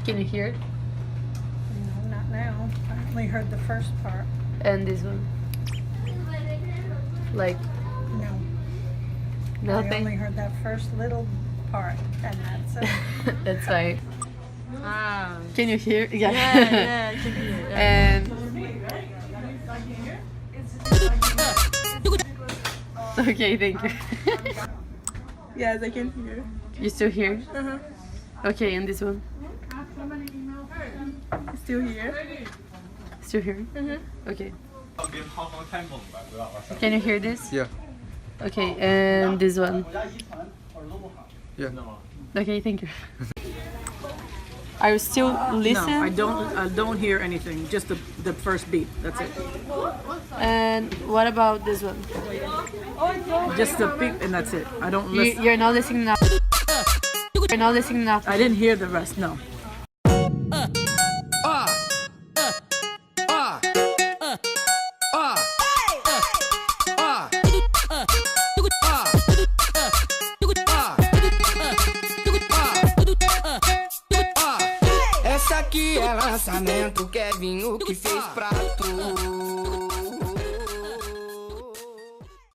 Can you hear it? No, not now. I only heard the first part. And this one? Like No. nothing? I only heard that first little part, and that's it. That's fine. Ah. Can you hear? Yeah, yeah, I can hear. Yeah. And okay, thank you. Yes, I can hear. You still here? Uh-huh. Okay, and this one? Still here. Still here? Mm-hmm. Okay. Can you hear this? Yeah. Okay, and this one? Yeah. Okay, thank you. Are you still listening? No, I don't hear anything. Just the first beat. That's it. And what about this one? Just the beat, and that's it. I don't listen. You're not listening now. You're not listening now. I didn't hear the rest. No. Essa aqui é lançamento, Kevin o que fez pra tu.